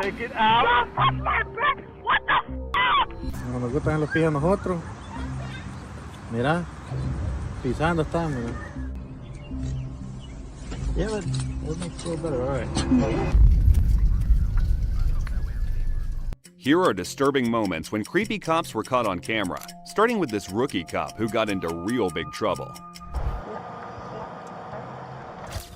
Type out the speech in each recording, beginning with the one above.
Take it out. Don't touch my back. What the f***? Como nos gustan los pies a nosotros. Mira, pisando está, mira. Yeah, but it makes feel better, all right. Here are disturbing moments when creepy cops were caught on camera, starting with this rookie cop who got into real big trouble.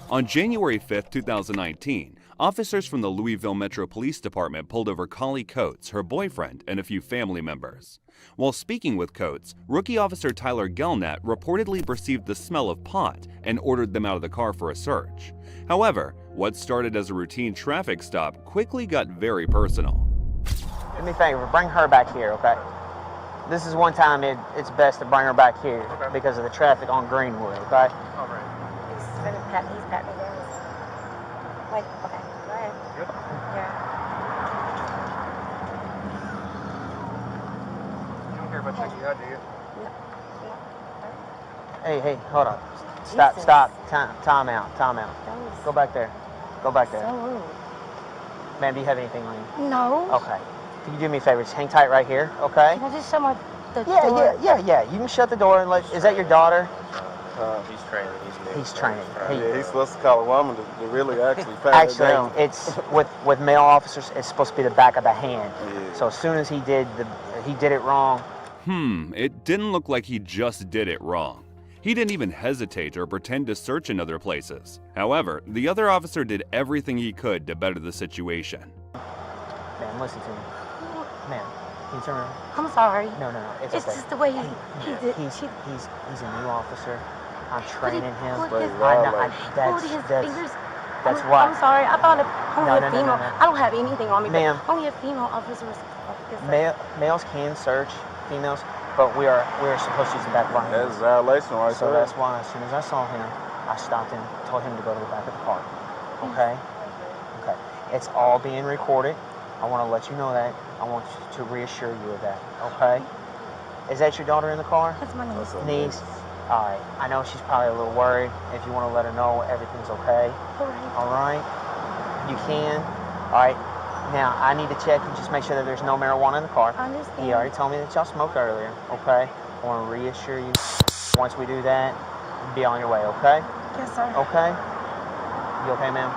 On January 5, 2019, officers from the Louisville Metro Police Department pulled over Collie Coates, her boyfriend, and a few family members. While speaking with Coates, rookie officer Tyler Gelnat reportedly perceived the smell of pot and ordered them out of the car for a search. However, what started as a routine traffic stop quickly got very personal. Do me a favor, bring her back here, okay? This is one time it's best to bring her back here because of the traffic on Greenwood, okay? All right. He's pat me down. Wait, okay, go ahead. Good. Yeah. You don't care about checking you out, do you? Hey, hold on. Stop. Time out. Go back there. Go back there. So rude. Ma'am, do you have anything on you? No. Okay. Can you do me a favor? Just hang tight right here, okay? Can I just shut the door? Yeah. You can shut the door and is that your daughter? He's training. He's training. Yeah, he's supposed to call a woman to really actually pat her down. It's with male officers. It's supposed to be the back of the hand. Yeah. So as soon as he did it wrong. It didn't look like he just did it wrong. He didn't even hesitate or pretend to search in other places. However, the other officer did everything he could to better the situation. Ma'am, listen to me. Ma'am, can you turn around? I'm sorry. No. It's It's okay. just the way he did. He's a new officer. I'm training him. Put his fingers. That's why. I'm sorry. I thought only a female. No. I don't have anything on me. Ma'am. But only a female officer. Males can search females, but we are supposed to use the back of our hands. That's a violation right So there. that's why as soon as I saw him, I stopped him, told him to go to the back of the car. Okay? Okay. It's all being recorded. I want to let you know that. I want to reassure you of that. Okay? Is that your daughter in the car? That's my niece. Niece? All right. I know she's probably a little worried. If you want to let her know everything's okay. All right? You can. All right. Now, I need to check and just make sure that there's no marijuana in the car. I understand. He already told me that y'all smoked earlier, okay? I want to reassure you, once we do that, be on your way, okay? Yes, sir. Okay? You okay, ma'am?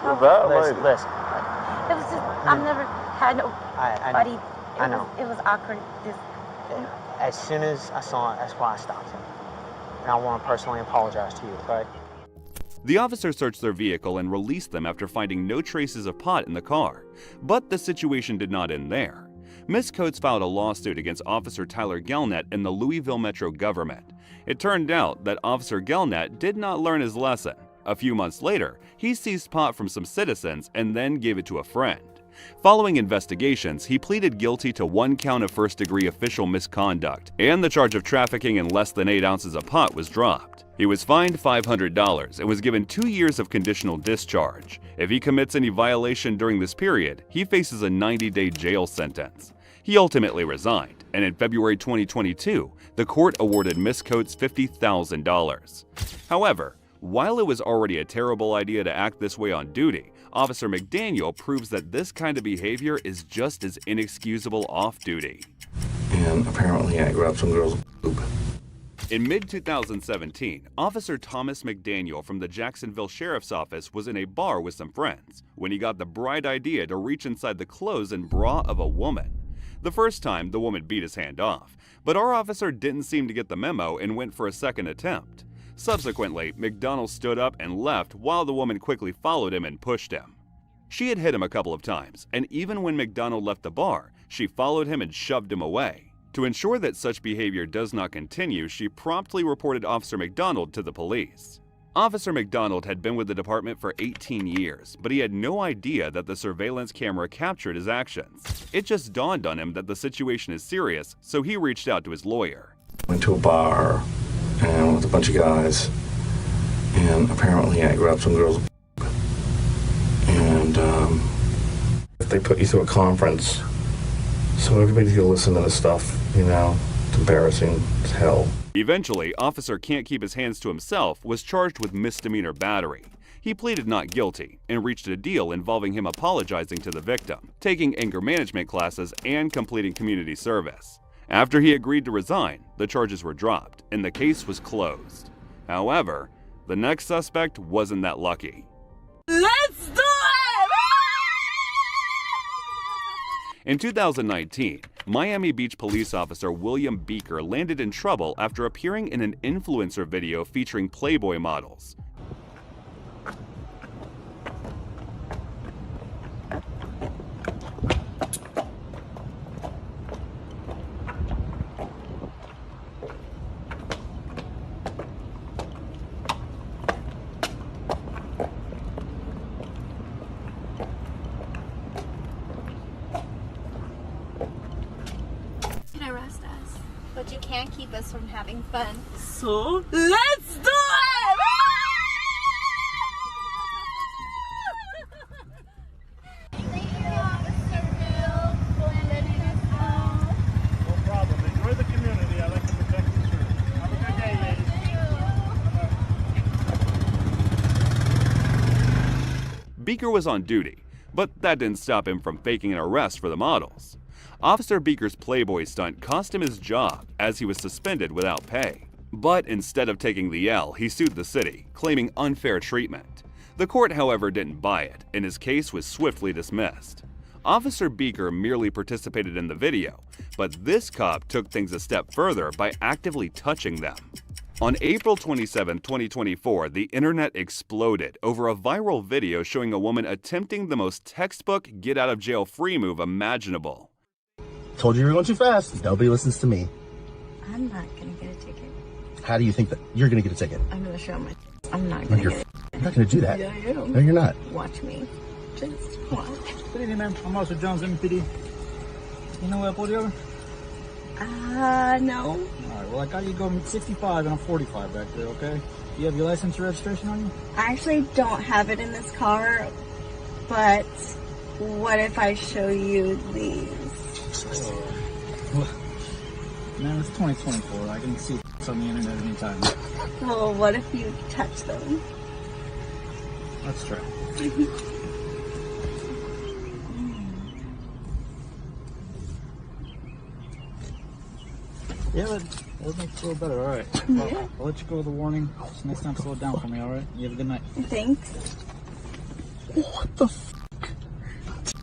You're violated. Listen. It was just, I've never had nobody. I know. It was awkward. As soon as I saw it, that's why I stopped him. And I want to personally apologize to you, okay? The officer searched their vehicle and released them after finding no traces of pot in the car. But the situation did not end there. Ms. Coates filed a lawsuit against Officer Tyler Gelnat and the Louisville Metro government. It turned out that Officer Gelnat did not learn his lesson. A few months later, he seized pot from some citizens and then gave it to a friend. Following investigations, he pleaded guilty to 1 count of first-degree official misconduct, and the charge of trafficking in less than 8 ounces of pot was dropped. He was fined $500 and was given 2 years of conditional discharge. If he commits any violation during this period, he faces a 90-day jail sentence. He ultimately resigned, and in February 2022, the court awarded Ms. Coates $50,000. However, while it was already a terrible idea to act this way on duty, Officer McDaniel proves that this kind of behavior is just as inexcusable off-duty. And apparently I grabbed some girl's boob. In mid-2017, Officer Thomas McDaniel from the Jacksonville Sheriff's Office was in a bar with some friends when he got the bright idea to reach inside the clothes and bra of a woman. The first time, the woman beat his hand off, but our officer didn't seem to get the memo and went for a second attempt. Subsequently, McDaniel stood up and left while the woman quickly followed him and pushed him. She had hit him a couple of times, and even when McDaniel left the bar, she followed him and shoved him away. To ensure that such behavior does not continue, she promptly reported Officer McDonald to the police. Officer McDonald had been with the department for 18 years, but he had no idea that the surveillance camera captured his actions. It just dawned on him that the situation is serious, so he reached out to his lawyer. Went to a bar and with a bunch of guys, and apparently I grabbed some girl's boob. And they put you through a conference, so everybody can listen to this stuff, you know. It's embarrassing as hell. Eventually, Officer Can't Keep His Hands to Himself was charged with misdemeanor battery. He pleaded not guilty and reached a deal involving him apologizing to the victim, taking anger management classes, and completing community service. After he agreed to resign, the charges were dropped and the case was closed. However, the next suspect wasn't that lucky. Let's do it! In 2019, Miami Beach police officer William Beaker landed in trouble after appearing in an influencer video featuring Playboy models. Arrest us, but you can't keep us from having fun. So, let's do it! Thank you, Officer Bill, for letting us know. No problem. Enjoy the community. I like to protect the church. Have a good day, ladies. Beaker was on duty, but that didn't stop him from faking an arrest for the models. Officer Beaker's Playboy stunt cost him his job as he was suspended without pay. But instead of taking the L, he sued the city, claiming unfair treatment. The court, however, didn't buy it, and his case was swiftly dismissed. Officer Beaker merely participated in the video, but this cop took things a step further by actively touching them. On April 27, 2024, the internet exploded over a viral video showing a woman attempting the most textbook get-out-of-jail-free move imaginable. Told you were going too fast. Nobody listens to me. I'm not gonna get a ticket. How do you think that you're going to get a ticket? I'm gonna show my. I'm not No, gonna you're get it. you're not going to do that. Yeah, I am. No, you're not. Watch me. Just watch. Good evening, ma'am. I'm Officer Jones, MPD. You know where I pulled you over? No. All right, well, I got you going 65 and I'm 45 back there, okay? You have your license and registration on you? I actually don't have it in this car, but what if I show you these? Man, it's 2024. I can see what's on the internet anytime. Well, what if you touch them? Let's try. Yeah, that makes it feel better. All right. Well, Yeah. I'll let you go with a warning. Just next time, slow it down for me, all right? You have a good night. Thanks. What the f?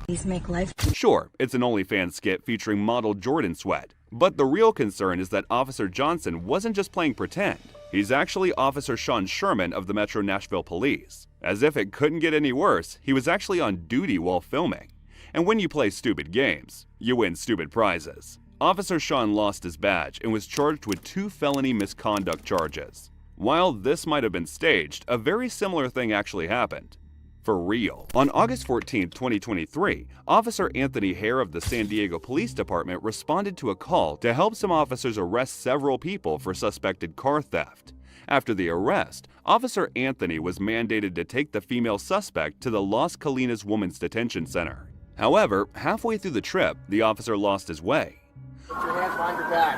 These make life. Sure, it's an OnlyFans skit featuring model Jordan Sweat, but the real concern is that Officer Johnson wasn't just playing pretend. He's actually Officer Sean Sherman of the Metro Nashville Police. As if it couldn't get any worse, he was actually on duty while filming. And when you play stupid games, you win stupid prizes. Officer Sean lost his badge and was charged with 2 felony misconduct charges. While this might have been staged, a very similar thing actually happened. For real. On August 14, 2023, Officer Anthony Hare of the San Diego Police Department responded to a call to help some officers arrest several people for suspected car theft. After the arrest, Officer Anthony was mandated to take the female suspect to the Las Colinas Women's Detention Center. However, halfway through the trip, the officer lost his way. Put your hands behind your back.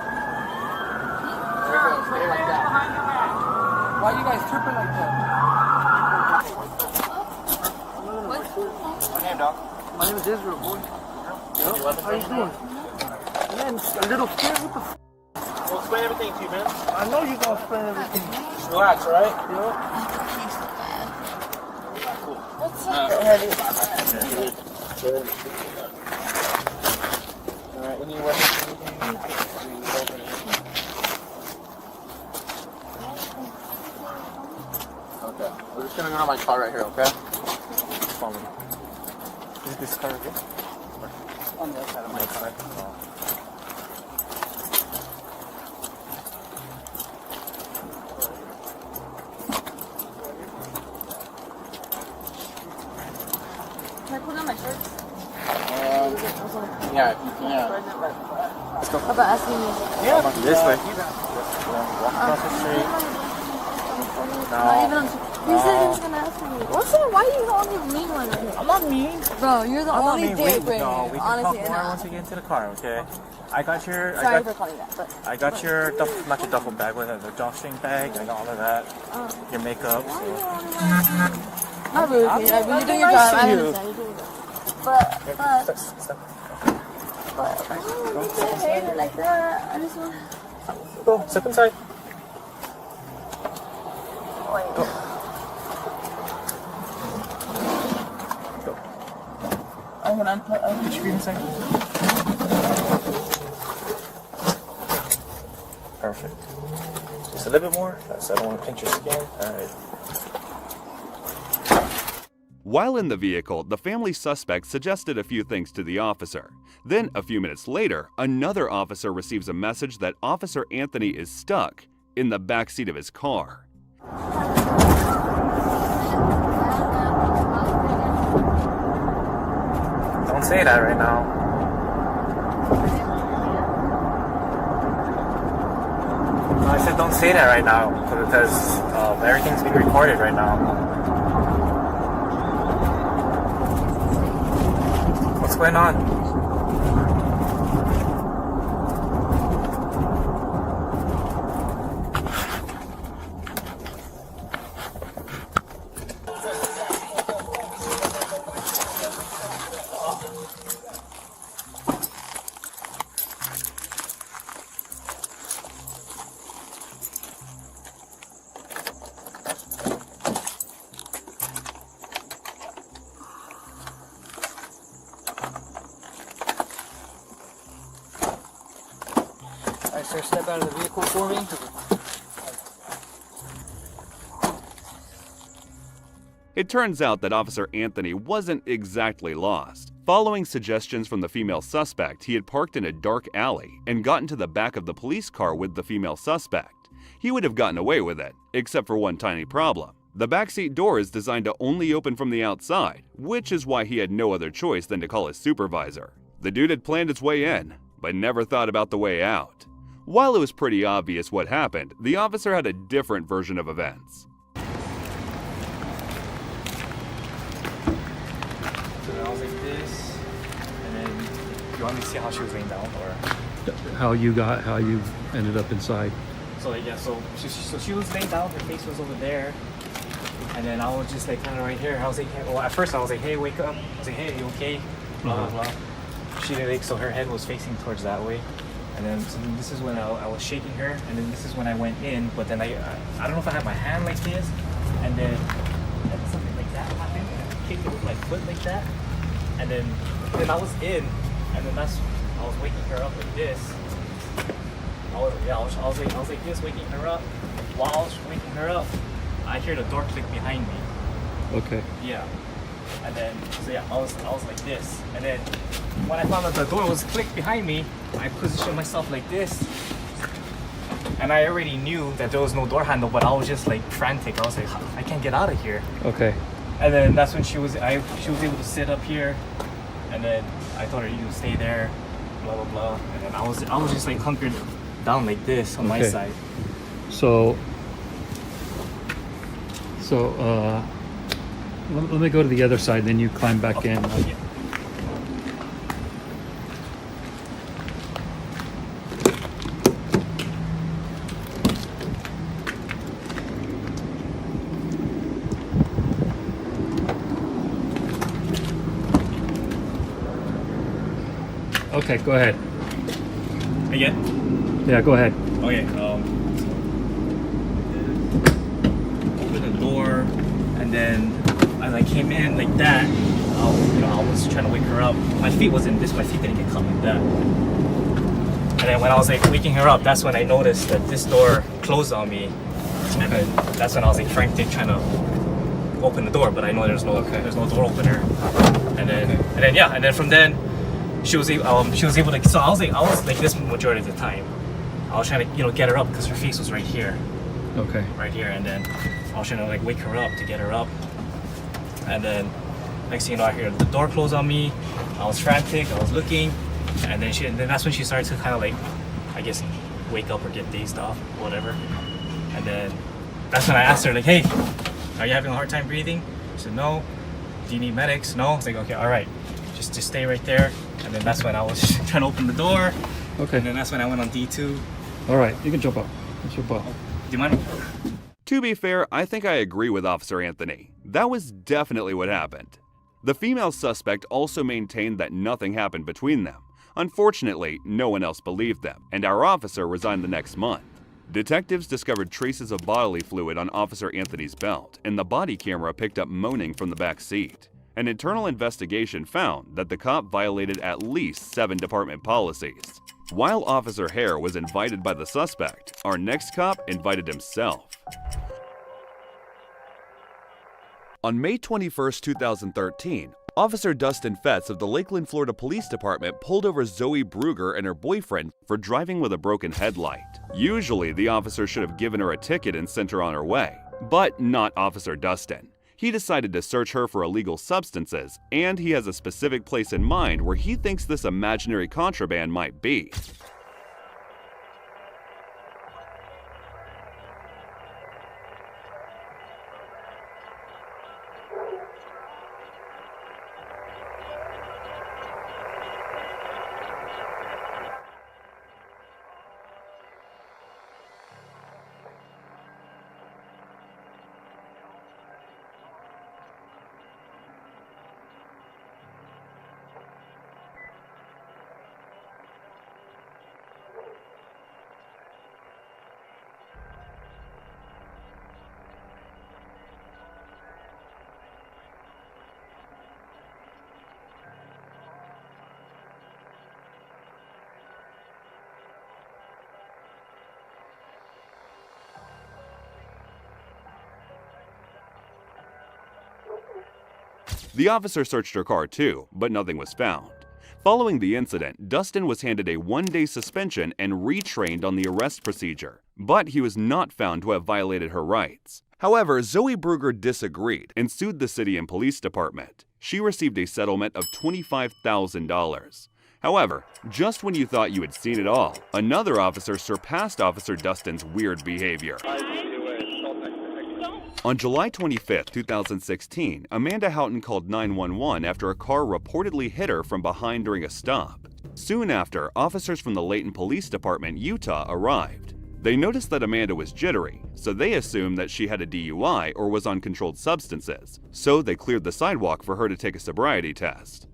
There you go. Stay like that. Why are you guys tripping like that? What's your name, dog? My name is Israel, boy. How you doing? Man, a little scared. What the f? We'll explain everything to you, man. I know you're gonna explain everything. Just relax, all right? What's up? All right, when you work anything, okay. We're just gonna go to my car right here, okay? Follow me. Is this car right here? On the other side of my car. Can I put on my shorts? Yeah. How about asking me? This way. Walk across the street. Not even on. He said he was gonna ask me. What's up? Why are you the only mean one right here? I'm not mean. Bro, you're the only dick right No, here. we can Honestly, talk more once we get into the car, okay? I got your, sorry for calling that, but I got your, not your duffel bag, what is that, the drawstring bag, I got all of that, your makeup, why are you so. the only one? Not rude of me. Like, when you're doing your job, I understand. You're doing your job. But why would you hate it like that? I just want. Go, step inside. Wait. Go. I'm gonna unput. Put your feet inside. Perfect. Just a little bit more. I don't want to pinch your skin. Alright. While in the vehicle, the family suspect suggested a few things to the officer. Then, a few minutes later, another officer receives a message that Officer Anthony is stuck in the backseat of his car. Don't say that right now. No, I said don't say that right now because everything's being recorded right now. What's going on? Alright, sir, step out of the vehicle for me. It turns out that Officer Anthony wasn't exactly lost. Following suggestions from the female suspect, he had parked in a dark alley and gotten to the back of the police car with the female suspect. He would have gotten away with it, except for one tiny problem. The backseat door is designed to only open from the outside, which is why he had no other choice than to call his supervisor. The dude had planned his way in, but never thought about the way out. While it was pretty obvious what happened, the officer had a different version of events. So I was like this, and then you want me to see how she was laying down, or how you ended up inside. so like, yeah, so she was laying down, her face was over there, and then I was just like kind of right here. I was like, well, at first I was like, hey, wake up. I was like, hey, you okay? Blah blah blah. She did like, so her head was facing towards that way. And then so this is when I was shaking her, and then this is when I went in. But then I don't know if I had my hand like this, and then something like that happened, and I kicked it with my foot like that, and then I was in, and then I was waking her up like this. I was like this, waking her up. While I was waking her up, I hear the door click behind me. Okay. Yeah. And then so yeah, I was like this, and then when I found out the door was clicked behind me, I positioned myself like this, and I already knew that there was no door handle, but I was just like frantic. I was like, I can't get out of here. Okay. And then that's when she was able to sit up here, and then I told her, you stay there, blah blah blah, and then I was just like hunkered down like this on my side. So let me go to the other side, then you climb back in. Yeah. Okay, go ahead. Again? Yeah, go ahead. Okay, open the door, and then as I came in like that, I was trying to wake her up. My feet wasn't this, my feet didn't get caught like that. And then when I was like waking her up, that's when I noticed that this door closed on me. And then that's when I was like frantic trying to open the door, but I know there's no door opener. And then from then she was able to. So I was like this majority of the time. I was trying to get her up because her face was right here. Okay. Right here, and then I was trying to like wake her up to get her up. And then next thing you know, I hear the door close on me. I was frantic. I was looking, and then that's when she started to kind of like, I guess, wake up or get dazed off, whatever. And then that's when I asked her like, hey, are you having a hard time breathing? She said no. Do you need medics? No. I was like, okay, all right, just stay right there. And then that's when I was trying to open the door. Okay. And then that's when I went on D2. All right, you can jump up. Let's jump up. Do you mind? To be fair, I think I agree with Officer Anthony. That was definitely what happened. The female suspect also maintained that nothing happened between them. Unfortunately, no one else believed them, and our officer resigned the next month. Detectives discovered traces of bodily fluid on Officer Anthony's belt, and the body camera picked up moaning from the back seat. An internal investigation found that the cop violated at least 7 department policies. While Officer Hare was invited by the suspect, our next cop invited himself. On May 21, 2013, Officer Dustin Fetz of the Lakeland, Florida Police Department pulled over Zoe Bruger and her boyfriend for driving with a broken headlight. Usually, the officer should have given her a ticket and sent her on her way, but not Officer Dustin. He decided to search her for illegal substances, and he has a specific place in mind where he thinks this imaginary contraband might be. The officer searched her car too, but nothing was found. Following the incident, Dustin was handed a 1-day suspension and retrained on the arrest procedure, but he was not found to have violated her rights. However, Zoe Bruger disagreed and sued the city and police department. She received a settlement of $25,000. However, just when you thought you had seen it all, another officer surpassed Officer Dustin's weird behavior. On July 25, 2016, Amanda Houghton called 911 after a car reportedly hit her from behind during a stop. Soon after, officers from the Layton Police Department, Utah, arrived. They noticed that Amanda was jittery, so they assumed that she had a DUI or was on controlled substances, so they cleared the sidewalk for her to take a sobriety test.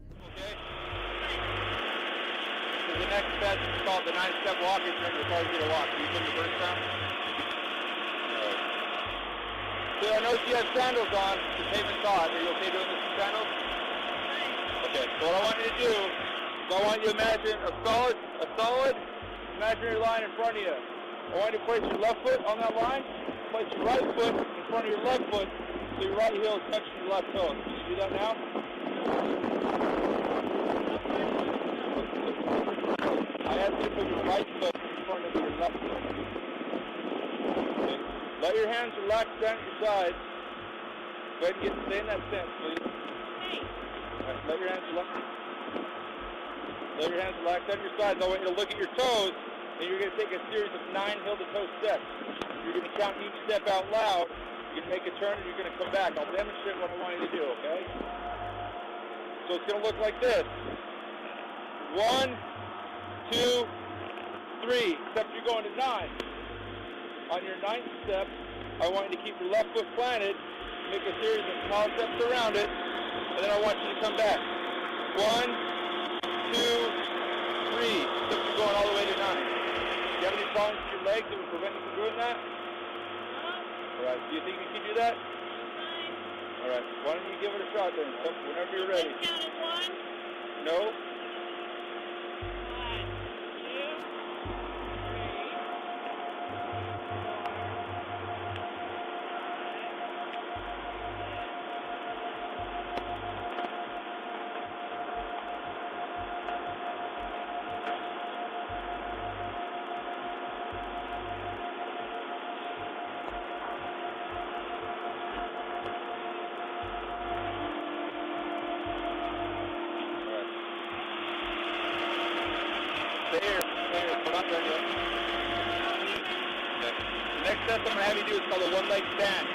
So the next step is called the 9-step walk. It's when the car's going to walk. Do you think the first time? So I know she has sandals on, the pavement's hot. Are you okay doing this with sandals? Okay, so what I want you to do is I want you to imagine a solid imaginary line in front of you. I want you to place your left foot on that line, place your right foot in front of your left foot, so your right heel is touching your left toe. Can you do that now? I ask you to put your right foot in front of your left foot. Let your hands relax down at your sides. Go ahead and stay in that stance, please. Right, let your hands relax. Let your hands relax down your sides. I want you to look at your toes, and you're going to take a series of 9 heel-to-toe steps. You're going to count each step out loud. You're going to make a turn, and you're going to come back. I'll demonstrate what I want you to do, okay? So it's going to look like this. 1, 2, 3. Except you're going to 9. On your 9th step, I want you to keep your left foot planted, make a series of small steps around it, and then I want you to come back. 1, 2, 3. Except you're going all the way to 9. Do you have any problems with your legs that would prevent you from doing that? All right. Do you think you can do that? All right. Why don't you give it a shot then? Whenever you're ready. No. The next test I'm going to have you do is called a one-leg stand.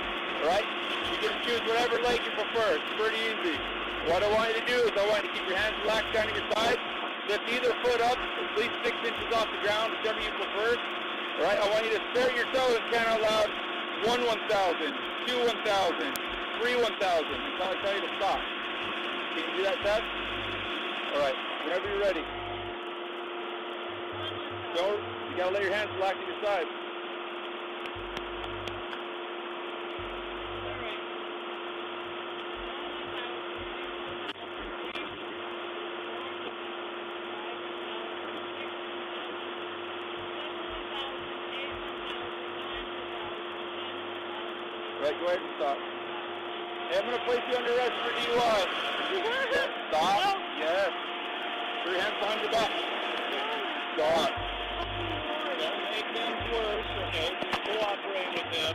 Alright? You can choose whatever leg you prefer. It's pretty easy. What I want you to do is I want you to keep your hands relaxed down at your sides. Lift either foot up at least 6 inches off the ground, whichever you prefer. Alright? I want you to stare at your toes and count out loud. 1 1,000, 2 1,000, 3 1000 until I tell you to stop. Can you do that test? All right, whenever you're ready. Don't, you gotta let your hands relax at your sides. Right, go ahead and stop. Hey, I'm going to place you under arrest for DUI. Stop. Yes. Put your hands behind your back. Stop. Don't make things worse, okay? Cooperate with them.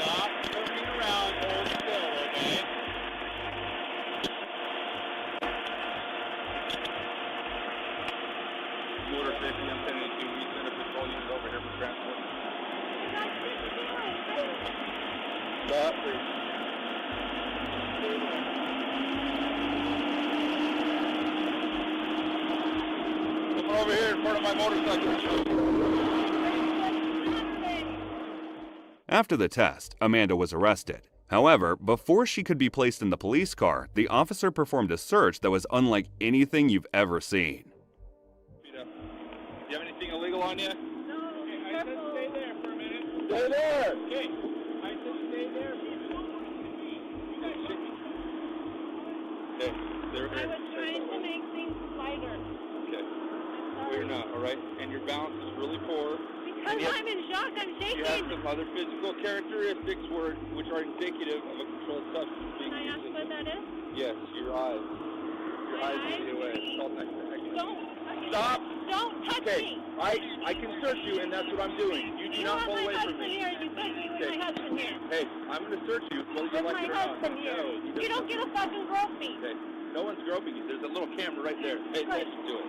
Stop turning around. Hold still, okay? Motor safety, I'm sending you to. We send a patrol unit over here for transport. Stop, please. Come over here in front of my motorcycle. After the test, Amanda was arrested. However, before she could be placed in the police car, the officer performed a search that was unlike anything you've ever seen. Do you have anything illegal on you? No. Okay, I said stay there for a minute. Stay there. Okay. I said stay there. You guys should be. Okay. I was trying to make things lighter. Okay. Well, you're not, all right? And your balance is really poor. Because I'm in shock, I'm shaking. You have some other physical characteristics which are indicative of a controlled substance being Can I ask what that is? Yes, your eyes. Your eyes lead the way. It's all Don't. Stop. Don't touch me. I can search you, and that's what I'm doing. You do not pull away from me. You put me with my husband here. Hey, I'm going to search you, whether you like it or not. No, you don't get a fucking grope me. Okay. No one's groping you. There's a little camera right there. Pay attention to it.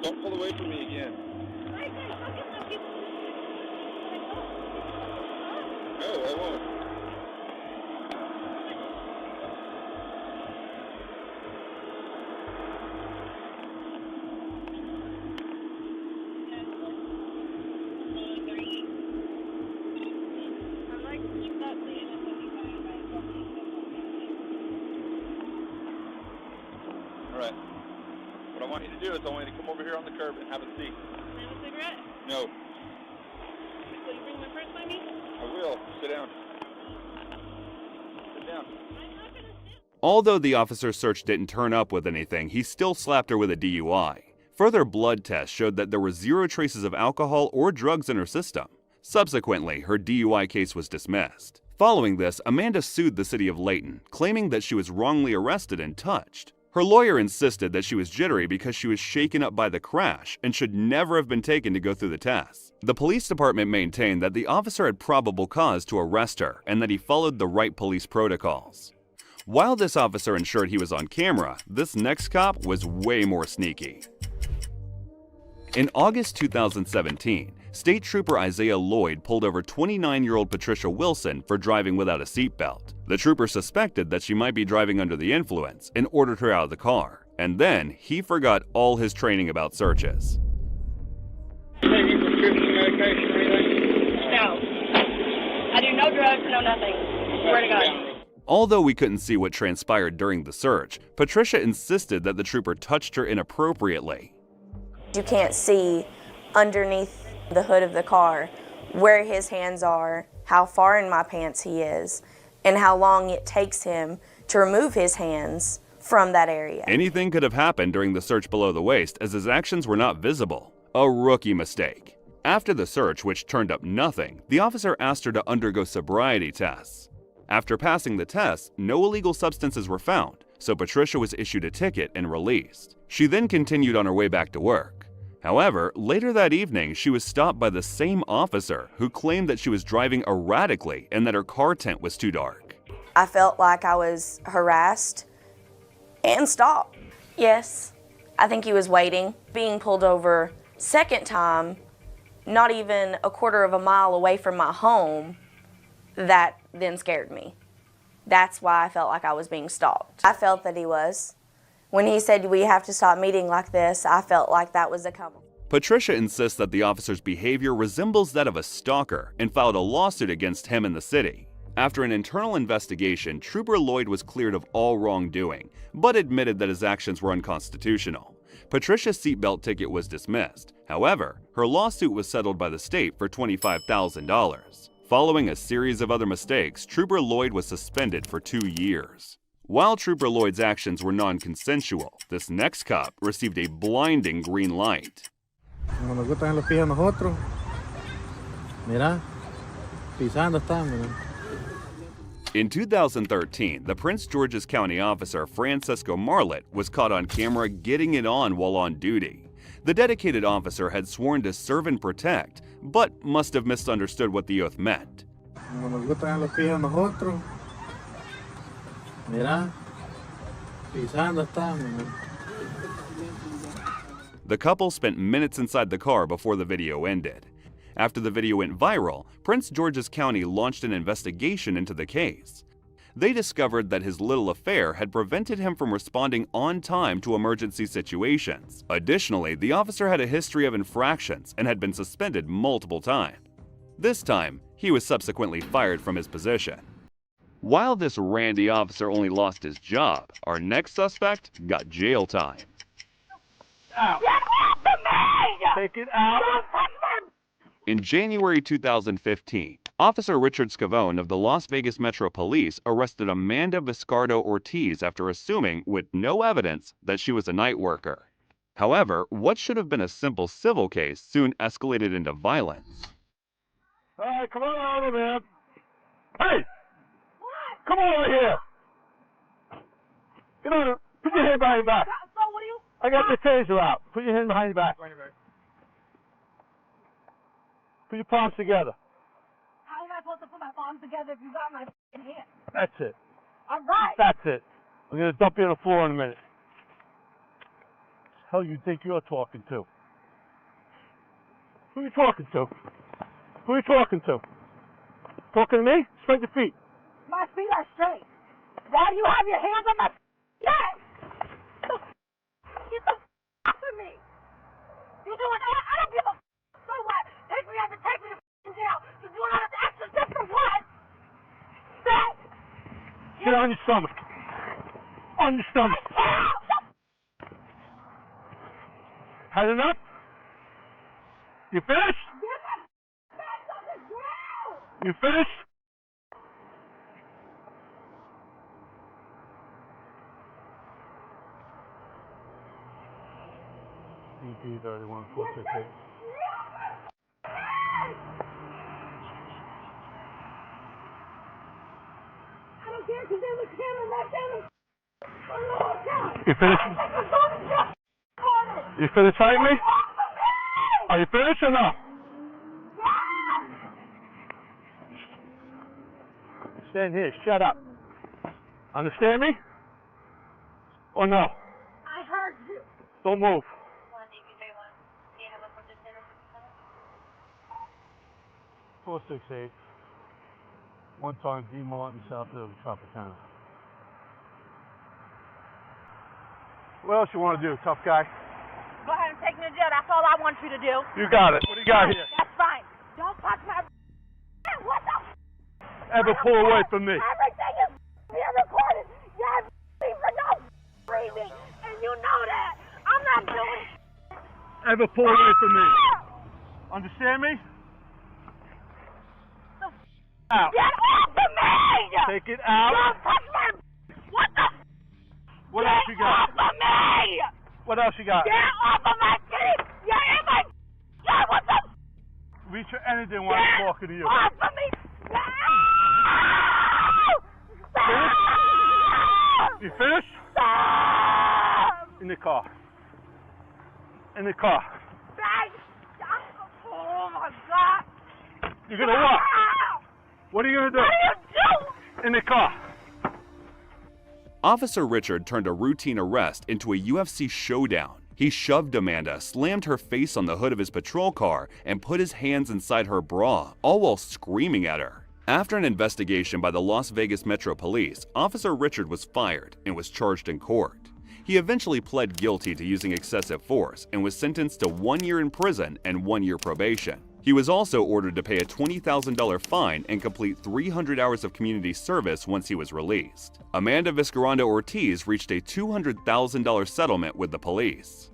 Don't pull away from me again. No, I won't. All right. What I want you to do is I want you to come over here on the curb and have a seat. Can I have a cigarette? No. Will you bring my purse by me? I will. Sit down. Sit down. Although the officer's search didn't turn up with anything, he still slapped her with a DUI. Further blood tests showed that there were 0 traces of alcohol or drugs in her system. Subsequently, her DUI case was dismissed. Following this, Amanda sued the city of Layton, claiming that she was wrongly arrested and touched. Her lawyer insisted that she was jittery because she was shaken up by the crash and should never have been taken to go through the tests. The police department maintained that the officer had probable cause to arrest her and that he followed the right police protocols. While this officer ensured he was on camera, this next cop was way more sneaky. In August 2017, State Trooper Isaiah Lloyd pulled over 29-year-old Patricia Wilson for driving without a seatbelt. The trooper suspected that she might be driving under the influence and ordered her out of the car. And then he forgot all his training about searches. Taking prescription medication or anything? No. I do no drugs, no nothing. Swear to God. Although we couldn't see what transpired during the search, Patricia insisted that the trooper touched her inappropriately. You can't see underneath the hood of the car where his hands are, how far in my pants he is, and how long it takes him to remove his hands from that area. Anything could have happened during the search below the waist as his actions were not visible. A rookie mistake. After the search, which turned up nothing, the officer asked her to undergo sobriety tests. After passing the tests, no illegal substances were found, so Patricia was issued a ticket and released. She then continued on her way back to work. However, later that evening, she was stopped by the same officer who claimed that she was driving erratically and that her car tent was too dark. I felt like I was harassed and stopped. Yes, I think he was waiting. Being pulled over second time, not even a quarter of a mile away from my home, that then scared me. That's why I felt like I was being stalked. I felt that he was. When he said we have to stop meeting like this, I felt like that was a couple. Patricia insists that the officer's behavior resembles that of a stalker and filed a lawsuit against him in the city. After an internal investigation, Trooper Lloyd was cleared of all wrongdoing, but admitted that his actions were unconstitutional. Patricia's seatbelt ticket was dismissed. However, her lawsuit was settled by the state for $25,000. Following a series of other mistakes, Trooper Lloyd was suspended for 2 years. While Trooper Lloyd's actions were non-consensual, this next cop received a blinding green light. Como nos gustan los pies a nosotros. Mira, pisando están, mira. In 2013, the Prince George's County officer Francisco Marlett was caught on camera getting it on while on duty. The dedicated officer had sworn to serve and protect, but must have misunderstood what the oath meant. Como nos gustan los pies a nosotros. Mira, pisando están, mira. The couple spent minutes inside the car before the video ended. After the video went viral, Prince George's County launched an investigation into the case. They discovered that his little affair had prevented him from responding on time to emergency situations. Additionally, the officer had a history of infractions and had been suspended multiple times. This time, he was subsequently fired from his position. While this randy officer only lost his job, our next suspect got jail time. Out. Take it out. In January 2015, Officer Richard Scavone of the Las Vegas Metro Police arrested Amanda Viscardo Ortiz after assuming, with no evidence, that she was a night worker. However, what should have been a simple civil case soon escalated into violence. All right, come on over, man. Hey! Come on over here. Get on. Put your hand behind your back. I got the taser out. Put your hand behind your back. Put your palms together. How am I supposed to put my palms together if you got my f***ing hand? That's it. All right. That's it. I'm going to dump you on the floor in a minute. Hell you think you're talking to? Who are you talking to? Who are you talking to? Talking to me? Spread your feet. My feet are straight. Why do you have your hands on my neck? Get the f*** off of me. You doing that? I don't give a f***. So what? Take me out to take me to f***ing jail. You're doing all this extra stuff for what? That? Get on your stomach. On your stomach. Had enough? You finished? You finished? DP 31 468. I don't care because there's a camera right there. You finished? You finished fighting me? Are you finished or no? Stand here, shut up. Understand me? Or no? I heard you. Don't move. 468. One time, D. Martin, South of Tropicana. What else you want to do, tough guy? Go ahead and take me to jail. That's all I want you to do. You got it. What do you got here? That's fine. Don't touch my... What the... Ever pull away from me? Everything is being recorded. You're for no reason. And you know that. I'm not doing... Ever pull away from me? Understand me? Out. Get off of me! Take it out. Don't touch my... What the... What else you got? Get off of me! What else you got? Get off of my teeth! You're in my... God, what the... Reach for anything while I'm talking to you. Get off of me! Finished? You finished? In the car. In the car. Oh my God! You're gonna what? What are you gonna do? What are you doing? In the car. Officer Richard turned a routine arrest into a UFC showdown. He shoved Amanda, slammed her face on the hood of his patrol car, and put his hands inside her bra, all while screaming at her. After an investigation by the Las Vegas Metro Police, Officer Richard was fired and was charged in court. He eventually pled guilty to using excessive force and was sentenced to 1 year in prison and 1 year probation. He was also ordered to pay a $20,000 fine and complete 300 hours of community service once he was released. Amanda Vizcarrondo Ortiz reached a $200,000 settlement with the police.